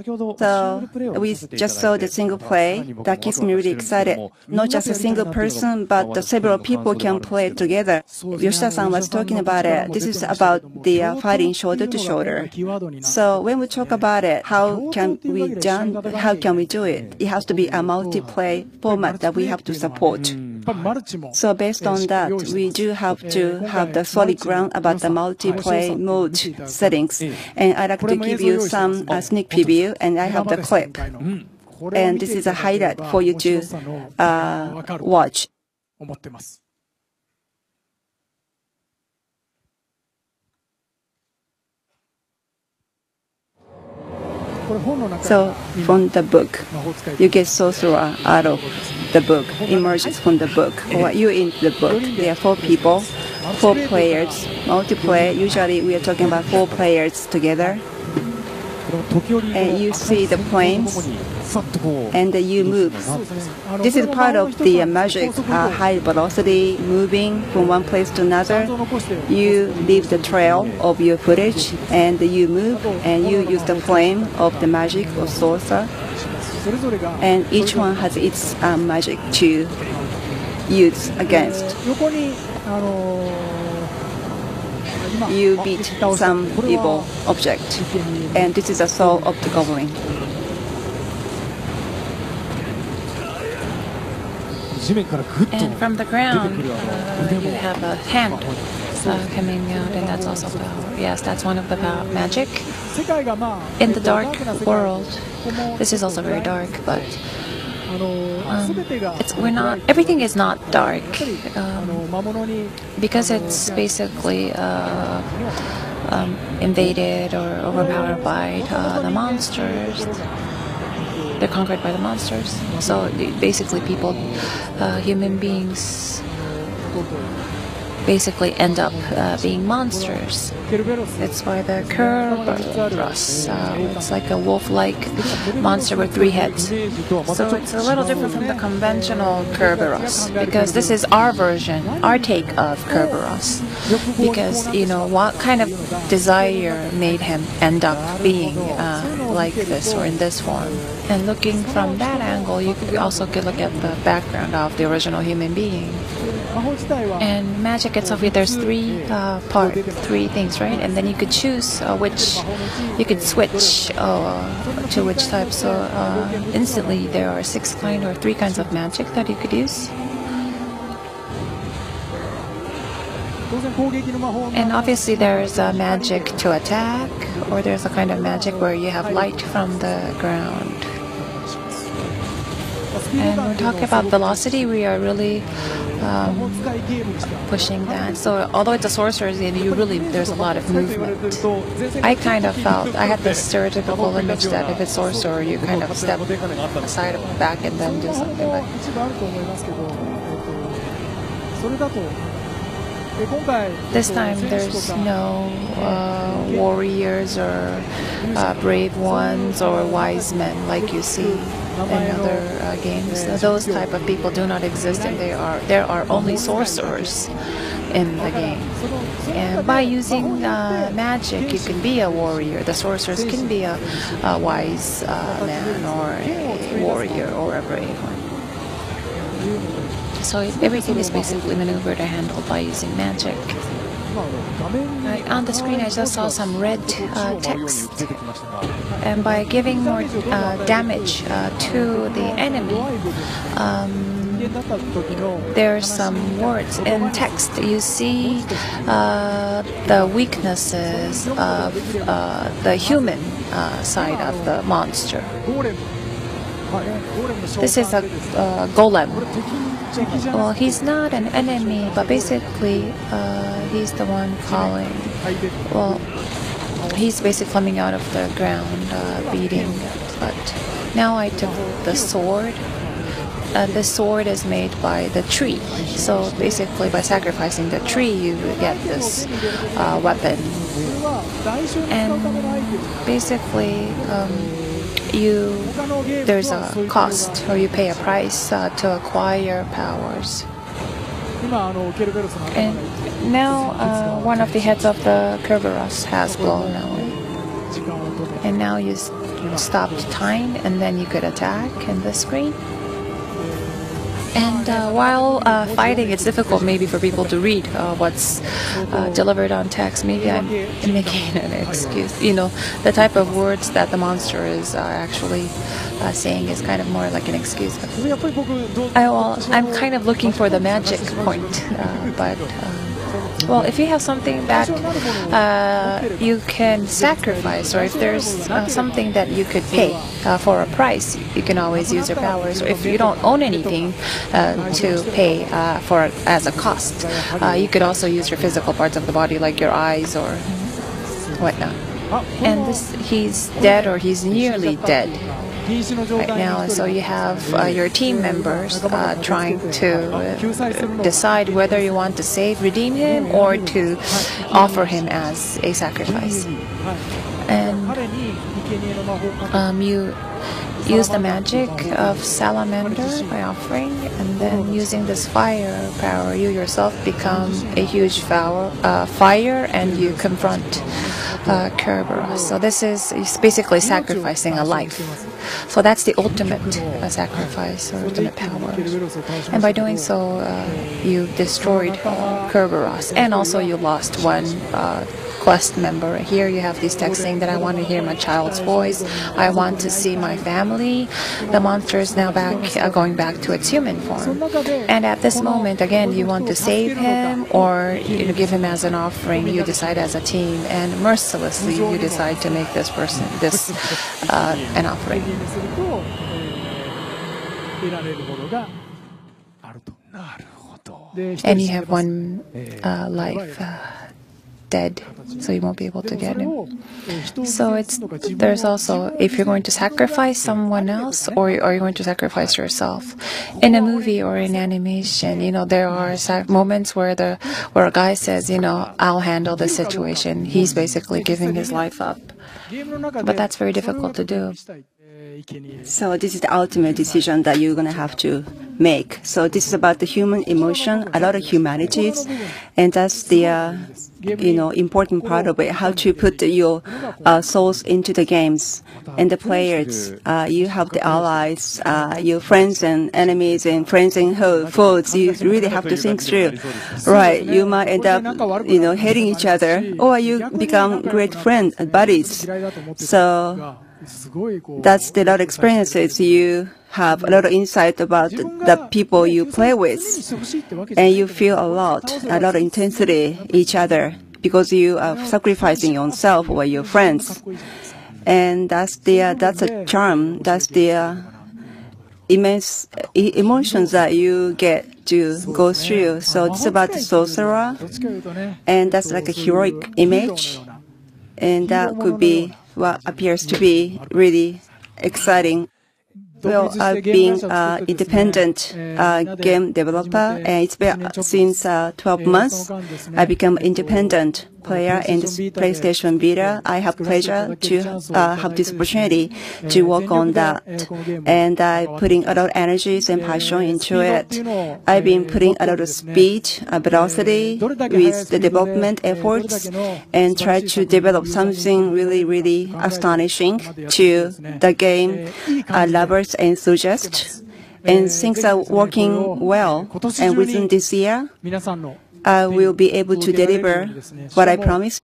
So we just saw the single play. That gets me really excited. Not just a single person, but the several people can play together. Yoshida-san was talking about it. This is about the fighting shoulder to shoulder. So when we talk about it, how can we do it? It has to be a multiplayer format that we have to support. So based on that, we do have to have the solid ground about the multiplayer mode settings. And I'd like to give you some sneak preview, and I have the clip. And this is a highlight for you to watch. So from the book, you get sorcerer out of the book, emerges from the book, or you in the book. There are 4 people, 4 players, multiplayer. Usually we are talking about 4 players together. And you see the planes, and you move. This is part of the magic, high velocity, moving from one place to another. You leave the trail of your footage, and you move, and you use the flame of the magic of sorcerer. And each one has its magic to use against. You beat some evil object, and this is the soul of the goblin. And from the ground, you have a hand coming out, and that's also power. Yes, that's one of the magic. In the dark world, this is also very dark, but everything is not dark, because it's basically invaded or overpowered by the monsters. They're conquered by the monsters. So basically people, human beings, basically end up being monsters. It's why the Kerberos, it's like a wolf-like monster with 3 heads. So it's a little different from the conventional Kerberos, because this is our version, our take of Kerberos. Because, you know, what kind of desire made him end up being like this or in this form. And looking from that angle, you could also look at the background of the original human being. And magic itself, there's 3 things, right? And then you could choose which, you could switch to which type. So instantly there are 6 kinds or 3 kinds of magic that you could use. And obviously there's a magic to attack, or there's a kind of magic where you have light from the ground. And when we talk about velocity, we are really pushing that. So although it's a sorcerer, there's a lot of movement. I kind of felt, I had this stereotypical image that if it's sorcerer, you kind of step aside or back and then do something like this time there's no warriors or brave ones or wise men like you see in other games. Those type of people do not exist, and there are only sorcerers in the game. And by using magic, you can be a warrior. The sorcerers can be a wise man or a warrior or a brave one. So everything is basically maneuvered and handled by using magic. On the screen I just saw some red text, and by giving more damage to the enemy, there are some words in text. You see the weaknesses of the human side of the monster. This is a golem. Well, he's not an enemy, but basically he's the one calling. Well, he's basically coming out of the ground, beating. But now I took the sword. The sword is made by the tree. So basically by sacrificing the tree, you get this weapon. And basically there's a cost, or you pay a price to acquire powers. And one of the heads of the Kerberos has blown away. And now you stopped time, and then you could attack in the screen. And while fighting, it's difficult maybe for people to read what's delivered on text. Maybe I'm making an excuse. You know, the type of words that the monster is actually saying is kind of more like an excuse. I'm kind of looking for the magic point, well, if you have something that you can sacrifice, or if there's something that you could pay for a price, you can always use your powers. Or if you don't own anything to pay for as a cost, you could also use your physical parts of the body, like your eyes or whatnot. And he's dead, or he's nearly dead right now, so you have your team members trying to decide whether you want to redeem him, or to offer him as a sacrifice. And you use the magic of salamander by offering, and then using this fire power, you yourself become a huge fire, and you confront Kerberos. So this is basically sacrificing a life. So that's the ultimate sacrifice, or ultimate power. And by doing so, you destroyed Kerberos, and also you lost one quest member. Here you have these texts saying that I want to hear my child's voice, I want to see my family. The monster is now going back to its human form. And at this moment, again, you want to save him, or give him as an offering. You decide as a team, and mercilessly you decide to make this person an offering. And you have one life dead, so you won't be able to get him. So there's also, if you're going to sacrifice someone else, or are you going to sacrifice yourself? In a movie or in animation, there are moments where a guy says, I'll handle the situation. He's basically giving his life up. But that's very difficult to do. So this is the ultimate decision that you're going to have to make. So this is about the human emotion, a lot of humanities, and that's the important part of it, how to put your souls into the games. And the players, you have the allies, your friends and enemies, and friends and foes. You really have to think through. Right, you might end up, hating each other, or you become great friends, buddies. So that's a lot of experiences. You have a lot of insight about the people you play with, and you feel a lot of intensity each other, because you are sacrificing yourself or your friends. And that's a charm. That's the immense emotions that you get to go through. So it's about the sorcerer, and that's like a heroic image, and that could be what appears to be really exciting. Well, I've been an independent game developer, and it's been since 12 months. I become independent player in this PlayStation Vita. I have pleasure to have this opportunity to work on that, and I'm putting a lot of energies and passion into it. I've been putting a lot of speed, velocity with the development efforts, and try to develop something really, really astonishing to the game lovers and enthusiasts. And things are working well. And within this year, I will be able to deliver what I promised.